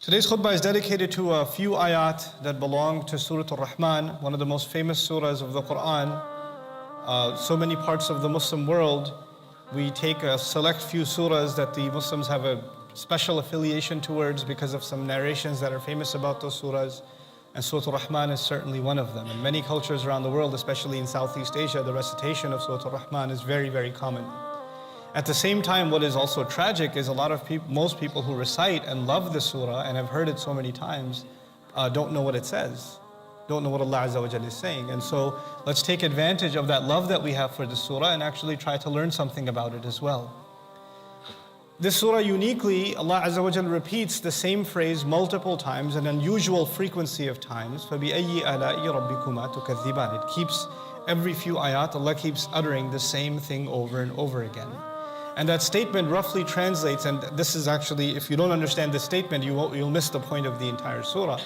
Today's khutbah is dedicated to a few ayat that belong to Surah Ar-Rahman, one of the most famous surahs of the Quran. So many parts of the Muslim world, we take a select few surahs that the Muslims have a special affiliation towards because of some narrations that are famous about those surahs. And Surah Ar-Rahman is certainly one of them. In many cultures around the world, especially in Southeast Asia, the recitation of Surah Ar-Rahman is very, very common. At the same time, what is also tragic is most people who recite and love the surah and have heard it so many times don't know what it says, don't know what Allah Azza wa Jalla is saying. And so let's take advantage of that love that we have for the surah and actually try to learn something about it as well. This surah uniquely, Allah Azza wa Jalla repeats the same phrase multiple times, an unusual frequency of times. فَبِأَيِّ آلَاءِ رَبِّكُمَا تُكَذِّبَانِ. It keeps, every few ayat, Allah keeps uttering the same thing over and over again. And that statement roughly translates, and this is actually, if you don't understand this statement, you'll miss the point of the entire surah.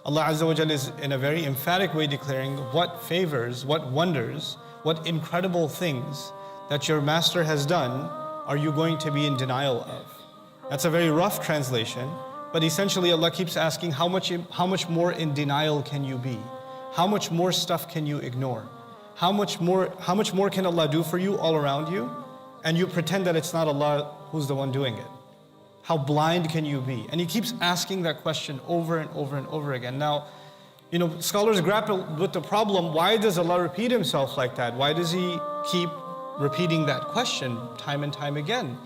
Allah Azza wa Jalla is in a very emphatic way declaring what favors, what wonders, what incredible things that your master has done are you going to be in denial of. That's a very rough translation, but essentially Allah keeps asking how much more in denial can you be? How much more stuff can you ignore? How much more can Allah do for you all around you? And you pretend that it's not Allah who's the one doing it. How blind can you be? And He keeps asking that question over and over and over again. Now, scholars grapple with the problem, why does Allah repeat Himself like that? Why does He keep repeating that question time and time again?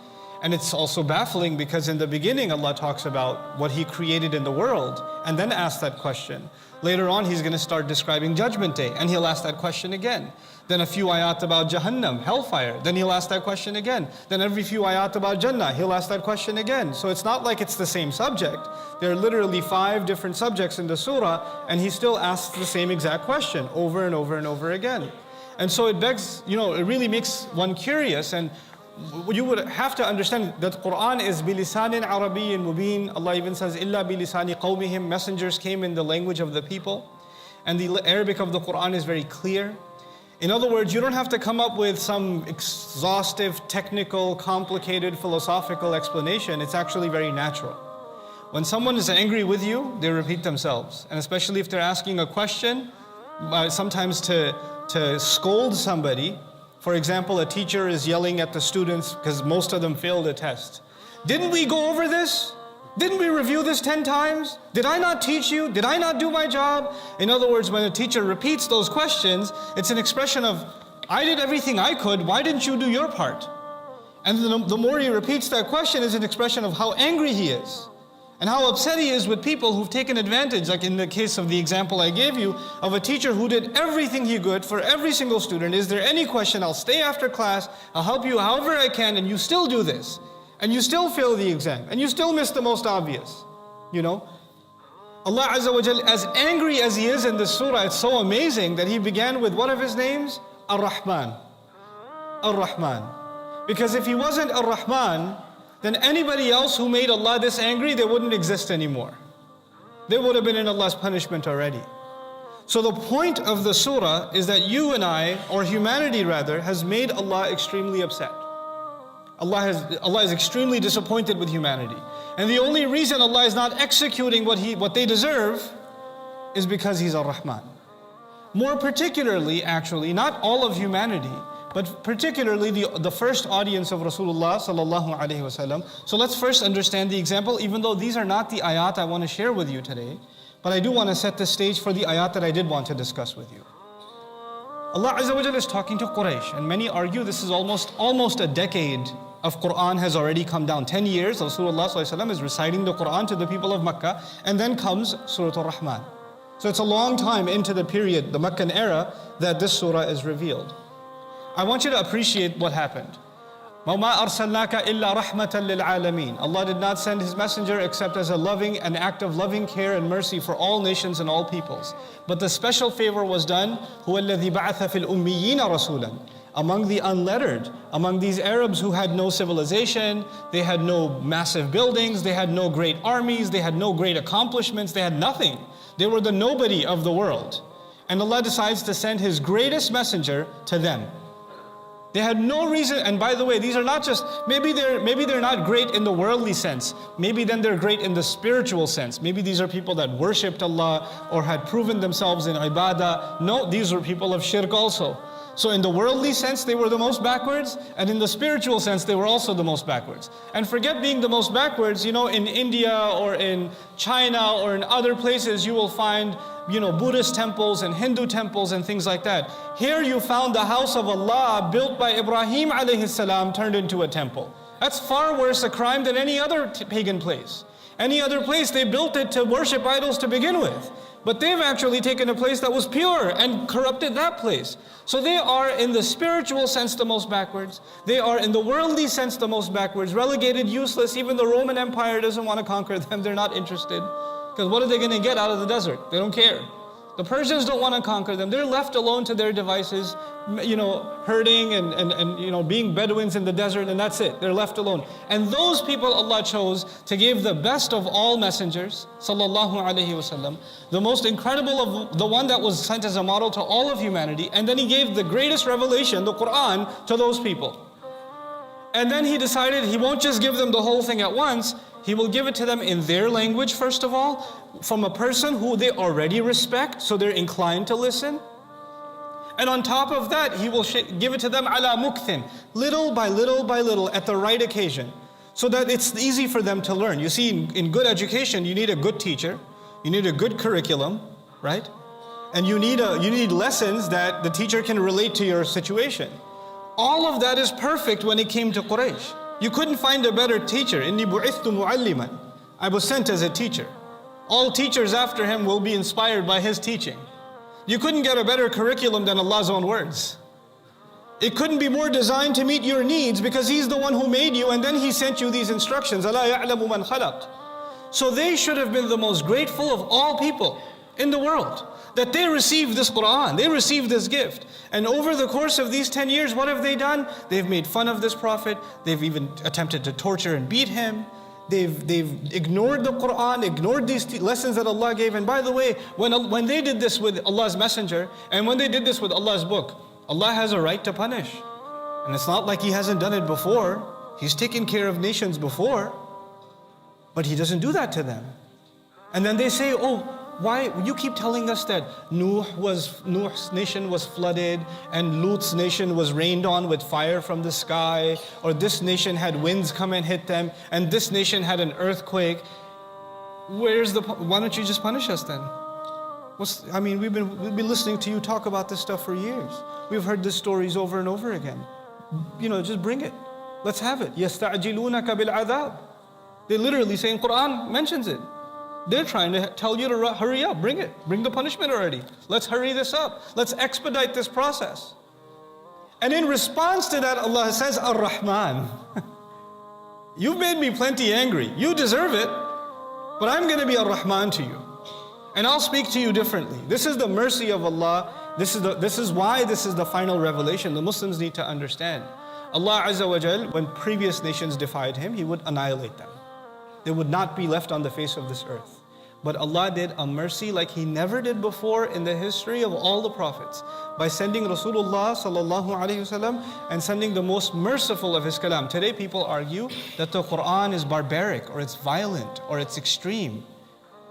And it's also baffling because in the beginning Allah talks about what He created in the world and then asks that question. Later on He's going to start describing Judgment Day and He'll ask that question again. Then a few ayat about Jahannam, hellfire, then He'll ask that question again. Then every few ayat about Jannah, He'll ask that question again. So it's not like it's the same subject. There are literally 5 different subjects in the surah and He still asks the same exact question over and over and over again. And so it begs, it really makes one curious, and you would have to understand that Quran is bilisanin Arabiyyin mubin. Allah even says, illa bilisani qawmihim. Messengers came in the language of the people. And the Arabic of the Quran is very clear. In other words, you don't have to come up with some exhaustive, technical, complicated, philosophical explanation. It's actually very natural. When someone is angry with you, they repeat themselves. And especially if they're asking a question, sometimes to scold somebody. For example, a teacher is yelling at the students because most of them failed a test. Didn't we go over this? Didn't we review this 10 times? Did I not teach you? Did I not do my job? In other words, when a teacher repeats those questions, it's an expression of, I did everything I could, why didn't you do your part? And the more he repeats that question is an expression of how angry he is and how upset he is with people who've taken advantage, like in the case of the example I gave you, of a teacher who did everything he could for every single student. Is there any question? I'll stay after class, I'll help you however I can, and you still do this. And you still fail the exam, and you still miss the most obvious. Allah Azza wa Jalla, as angry as He is in this surah, it's so amazing that He began with one of His names, Ar-Rahman. Ar-Rahman. Because if He wasn't Ar-Rahman, then anybody else who made Allah this angry, they wouldn't exist anymore. They would have been in Allah's punishment already. So the point of the surah is that you and I, or humanity rather, has made Allah extremely upset. Allah is extremely disappointed with humanity. And the only reason Allah is not executing what they deserve is because He's Ar-Rahman. More particularly, actually, not all of humanity, but particularly the first audience of Rasulullah sallallahu alaihi wasallam. So let's first understand the example, even though these are not the ayat I want to share with you today, but I do want to set the stage for the ayat that I did want to discuss with you. Allah Azza wa Jalla is talking to Quraish, and many argue this is almost a decade of Quran has already come down. 10 years Rasulullah sallallahu alaihi wasallam is reciting the Quran to the people of Mecca, and then comes Surah Ar-Rahman. So it's a long time into the period, the Meccan era, that this surah is revealed. I want you to appreciate what happened. وَمَا أَرْسَلْنَاكَ إِلَّا رَحْمَةً لِلْعَالَمِينَ. Allah did not send His messenger except as an act of loving care and mercy for all nations and all peoples. But the special favor was done, هُوَ الَّذِي بَعَثَ فِي الْأُمِّيِّينَ رَسُولًا. Among the unlettered, among these Arabs who had no civilization, they had no massive buildings, they had no great armies, they had no great accomplishments, they had nothing. They were the nobody of the world. And Allah decides to send His greatest messenger to them. They had no reason, and by the way, these are not just, maybe they're not great in the worldly sense. Maybe then they're great in the spiritual sense. Maybe these are people that worshipped Allah or had proven themselves in ibadah. No, these were people of shirk also. So in the worldly sense, they were the most backwards, and in the spiritual sense, they were also the most backwards. And forget being the most backwards, in India or in China or in other places, you will find, Buddhist temples and Hindu temples and things like that. Here you found the house of Allah built by Ibrahim alayhi salam turned into a temple. That's far worse a crime than any other pagan place. Any other place, they built it to worship idols to begin with. But they've actually taken a place that was pure and corrupted that place. So they are in the spiritual sense the most backwards. They are in the worldly sense the most backwards, relegated, useless. Even the Roman Empire doesn't want to conquer them. They're not interested. Because what are they going to get out of the desert? They don't care. The Persians don't want to conquer them. They're left alone to their devices, herding and being Bedouins in the desert, and that's it. They're left alone. And those people Allah chose to give the best of all messengers, sallallahu alaihi wasallam, the most incredible of the one that was sent as a model to all of humanity, and then He gave the greatest revelation, the Quran, to those people. And then He decided He won't just give them the whole thing at once. He will give it to them in their language, first of all, from a person who they already respect, so they're inclined to listen. And on top of that, He will give it to them ala mukthin, little by little by little, at the right occasion, so that it's easy for them to learn. You see, in good education, you need a good teacher, you need a good curriculum, right? And you need lessons that the teacher can relate to your situation. All of that is perfect when it came to Quraish. You couldn't find a better teacher. Inni bu'ithtu mu'alliman. I was sent as a teacher. All teachers after him will be inspired by his teaching. You couldn't get a better curriculum than Allah's own words. It couldn't be more designed to meet your needs because He's the one who made you and then He sent you these instructions. أَلَا يَعْلَمُ مَنْ خَلَقَ. So they should have been the most grateful of all people in the world that they received this Quran, they received this gift. And over the course of these 10 years, what have they done? They've made fun of this Prophet. They've even attempted to torture and beat him. They've ignored the Quran, ignored these lessons that Allah gave. And by the way, when they did this with Allah's messenger, and when they did this with Allah's book, Allah has a right to punish. And it's not like He hasn't done it before. He's taken care of nations before. But He doesn't do that to them. And then they say, why you keep telling us that Nuh's nation was flooded and Lut's nation was rained on with fire from the sky, or this nation had winds come and hit them, and this nation had an earthquake. Why don't you just punish us then? We've been listening to you talk about this stuff for years. We've heard these stories over and over again. Just bring it. Let's have it. يَسْتَعْجِلُونَكَ بِالْعَذَابِ. They literally say in Quran mentions it. They're trying to tell you to hurry up, bring it. Bring the punishment already. Let's hurry this up. Let's expedite this process. And in response to that, Allah says, Ar-Rahman. You've made me plenty angry. You deserve it. But I'm going to be Ar-Rahman to you. And I'll speak to you differently. This is the mercy of Allah. This is why this is the final revelation. The Muslims need to understand. Allah Azza wa Jal, when previous nations defied Him, He would annihilate them. They would not be left on the face of this earth. But Allah did a mercy like He never did before in the history of all the prophets, by sending Rasulullah sallallahu alaihi wasallam and sending the most merciful of His kalam. Today people argue that the Quran is barbaric, or it's violent, or it's extreme.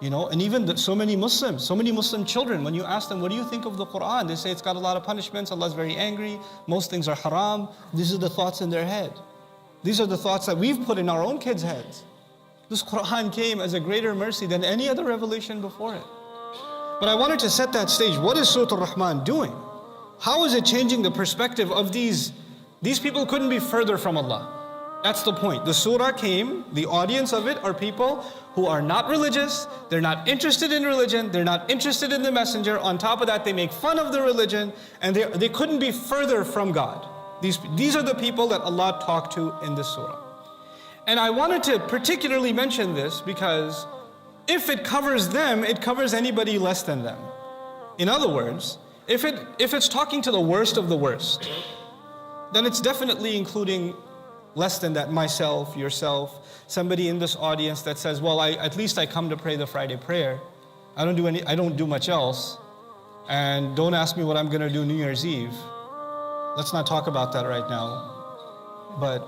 And even so many Muslim children, when you ask them, what do you think of the Quran? They say it's got a lot of punishments, Allah's very angry, most things are haram. These are the thoughts in their head. These are the thoughts that we've put in our own kids' heads. This Quran came as a greater mercy than any other revelation before it. But I wanted to set that stage. What is Surah Ar-Rahman doing? How is it changing the perspective of these people couldn't be further from Allah. That's the point. The surah came, the audience of it are people who are not religious, they're not interested in religion, they're not interested in the messenger. On top of that, they make fun of the religion, and they couldn't be further from God. These are the people that Allah talked to in this surah. And I wanted to particularly mention this because if it covers them, it covers anybody less than them. In other words, if it's talking to the worst of the worst, then it's definitely including less than that, myself, yourself, somebody in this audience that says, well, at least I come to pray the Friday prayer. I don't do much else. And don't ask me what I'm going to do New Year's Eve. Let's not talk about that right now. But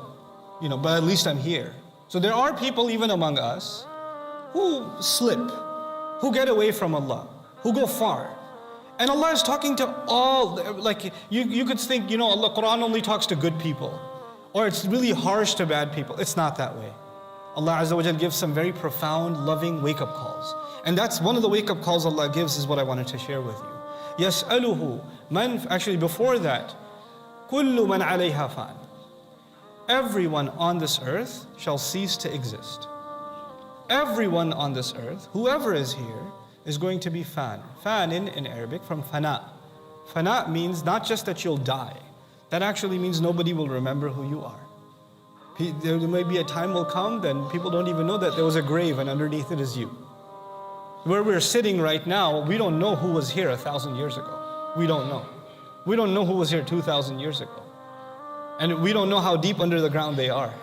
at least I'm here. So there are people even among us who slip, who get away from Allah, who go far. And Allah is talking to all, like you could think, Allah, Quran only talks to good people. Or it's really harsh to bad people. It's not that way. Allah Azza wa Jal gives some very profound, loving wake-up calls. And that's one of the wake-up calls Allah gives is what I wanted to share with you. يَسْأَلُهُ مَنْ, actually before that, كُلُّ مَنْ عَلَيْهَا فَانٍ. Everyone on this earth shall cease to exist. Everyone on this earth, whoever is here, is going to be fan. Fan in Arabic from fana. Fana means not just that you'll die. That actually means nobody will remember who you are. There may be a time will come, then people don't even know that there was a grave and underneath it is you. Where we're sitting right now, we don't know who was here 1,000 years ago. We don't know. We don't know who was here 2,000 years ago. And we don't know how deep under the ground they are.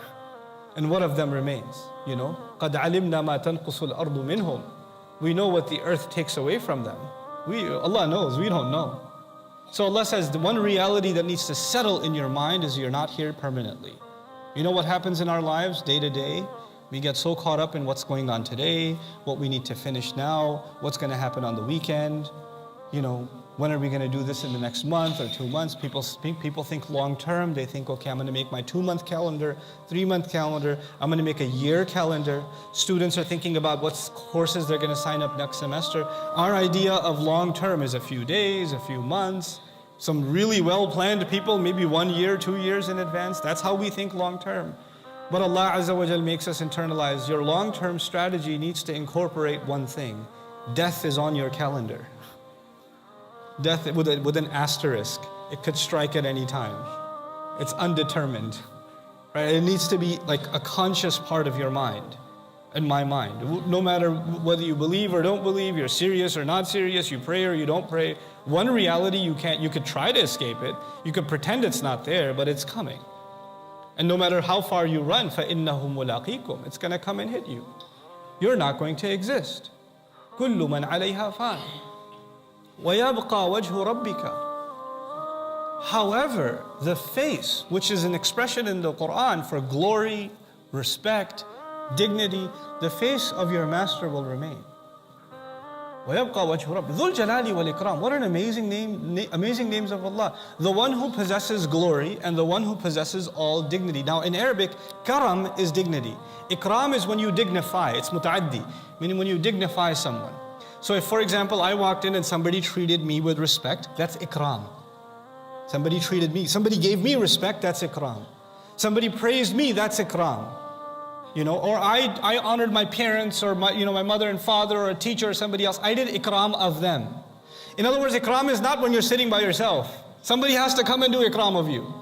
And what of them remains, قَدْ عَلِمْنَا مَا تَنْقُصُ الْأَرْضُ مِنْهُمْ. We know what the earth takes away from them. Allah knows, we don't know. So Allah says the one reality that needs to settle in your mind is you're not here permanently. You know what happens in our lives day to day? We get so caught up in what's going on today, what we need to finish now, what's going to happen on the weekend. When are we going to do this in the next month or 2 months? People think long term. They think, okay, I'm going to make my 2-month calendar, 3-month calendar. I'm going to make a year calendar. Students are thinking about what courses they're going to sign up next semester. Our idea of long term is a few days, a few months. Some really well-planned people, maybe 1 year, 2 years in advance. That's how we think long term. But Allah Azza wa Jal makes us internalize your long-term strategy needs to incorporate one thing. Death is on your calendar. Death with an asterisk. It could strike at any time. It's undetermined. Right? It needs to be like a conscious part of your mind and my mind. No matter whether you believe or don't believe, you're serious or not serious, you pray or you don't pray. One reality you could try to escape it. You could pretend it's not there, but it's coming. And no matter how far you run, فَإِنَّهُ مُلَاقِيكُمْ. It's going to come and hit you. You're not going to exist. كُلُّ مَنْ عَلَيْهَا فَانٍ. وَيَبْقَى وَجْهُ رَبِّكَ. However, the face, which is an expression in the Quran for glory, respect, dignity, the face of your master will remain. وَيَبْقَى وَجْهُ رَبِّكَ ذُو الْجَلَالِ وَالْإِكْرَامِ. What an amazing name, amazing names of Allah. The one who possesses glory and the one who possesses all dignity. Now in Arabic, karam is dignity. Ikram is when you dignify, it's muta'addi, meaning when you dignify someone. So if, for example, I walked in and somebody treated me with respect, that's ikram. Somebody treated me, somebody gave me respect, that's ikram. Somebody praised me, that's ikram. Or I honored my parents or my mother and father or a teacher or somebody else. I did ikram of them. In other words, ikram is not when you're sitting by yourself. Somebody has to come and do ikram of you.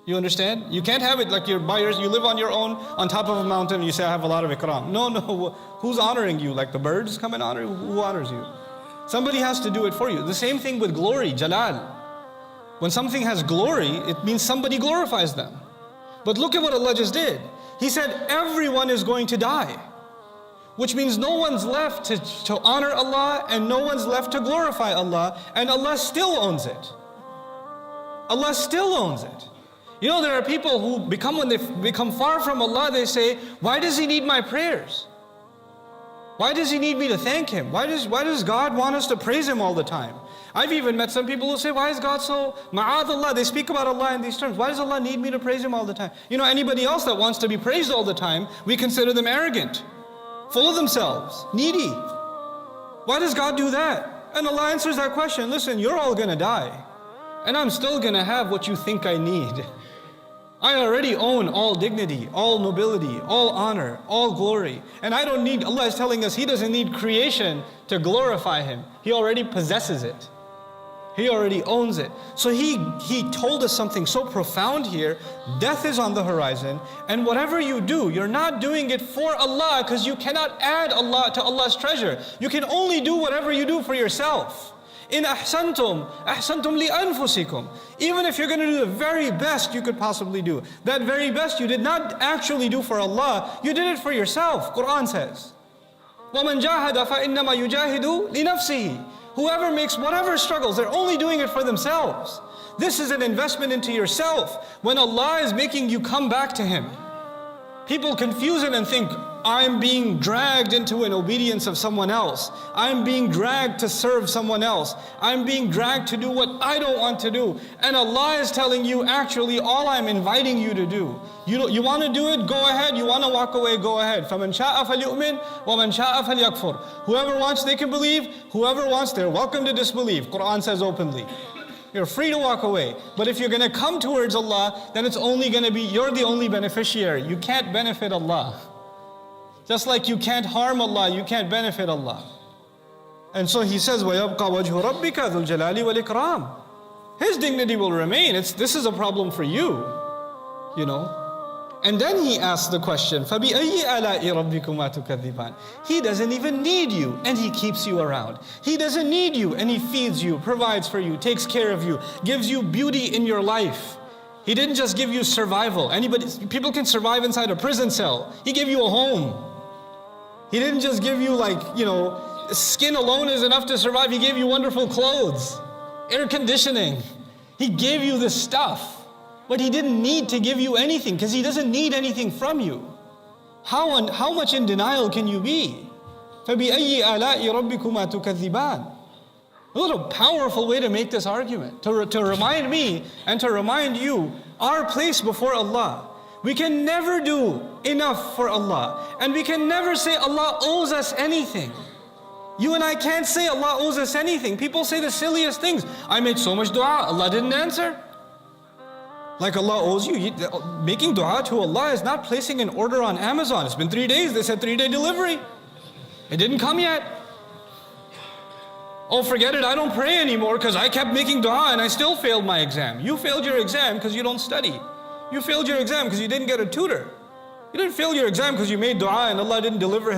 You understand? You can't have it like you're by yourself. You live on your own on top of a mountain and you say, I have a lot of ikram. No. Who's honoring you? Like the birds come and honor you? Who honors you? Somebody has to do it for you. The same thing with glory, jalal. When something has glory, it means somebody glorifies them. But look at what Allah just did. He said everyone is going to die. Which means no one's left to honor Allah and no one's left to glorify Allah. And Allah still owns it. Allah still owns it. There are people who when they become far from Allah, they say, why does He need my prayers? Why does He need me to thank Him? Why does God want us to praise Him all the time? I've even met some people who say, why is God so ma'adallah? They speak about Allah in these terms. Why does Allah need me to praise Him all the time? Anybody else that wants to be praised all the time, we consider them arrogant, full of themselves, needy. Why does God do that? And Allah answers that question. Listen, you're all going to die. And I'm still going to have what you think I need. I already own all dignity, all nobility, all honor, all glory. And I don't need, Allah is telling us He doesn't need creation to glorify Him. He already possesses it. He already owns it. So He told us something so profound here. Death is on the horizon. And whatever you do, you're not doing it for Allah because you cannot add Allah to Allah's treasure. You can only do whatever you do for yourself. In ahsantum li anfusikum. Even if you're going to do the very best you could possibly do, that very best you did not actually do for Allah, you did it for yourself. Quran says, وَمَنْ جَاهَدَ فَإِنَّمَا يُجَاهِدُ لِنَفْسِهِ. Whoever makes whatever struggles, they're only doing it for themselves. This is an investment into yourself. When Allah is making you come back to Him, people confuse it and think, I'm being dragged into an obedience of someone else. I'm being dragged to serve someone else. I'm being dragged to do what I don't want to do. And Allah is telling you, actually, all I'm inviting you to do. You want to do it? Go ahead. You want to walk away? Go ahead. فَمَنْ شَاءَ فَلْيُؤْمِنْ وَمَنْ شَاءَ فَلْيَكْفُرْ. Whoever wants, they can believe. Whoever wants, they're welcome to disbelieve. Quran says openly. You're free to walk away. But if you're going to come towards Allah, then it's only going to be, you're the only beneficiary. You can't benefit Allah. Just like you can't harm Allah, you can't benefit Allah. And so He says, وَيَبْقَى وَجْهُ رَبِّكَ ذُو الْجَلَالِ وَالْإِكْرَامِ. His dignity will remain. This is a problem for you. You know. And then He asks the question, فَبِأَيِّ آلَاءِ رَبِّكُمَا تُكَذِّبَانِ. He doesn't even need you, and He keeps you around. He doesn't need you, and He feeds you, provides for you, takes care of you, gives you beauty in your life. He didn't just give you survival. People can survive inside a prison cell. He gave you a home. He didn't just give you skin alone is enough to survive. He gave you wonderful clothes, air conditioning. He gave you this stuff. But He didn't need to give you anything because He doesn't need anything from you. How much in denial can you be? فَبِأَيِّ آلَاءِ رَبِّكُمَا تُكَذِّبَانِ. What a powerful way to make this argument. To remind me and to remind you our place before Allah. We can never do enough for Allah. And we can never say Allah owes us anything. You and I can't say Allah owes us anything. People say the silliest things. I made so much dua, Allah didn't answer. Like Allah owes you. Making dua to Allah is not placing an order on Amazon. It's been 3 days, they said 3-day delivery. It didn't come yet. Oh, forget it, I don't pray anymore because I kept making dua and I still failed my exam. You failed your exam because you don't study. You failed your exam because you didn't get a tutor. You didn't fail your exam because you made dua and Allah didn't deliver His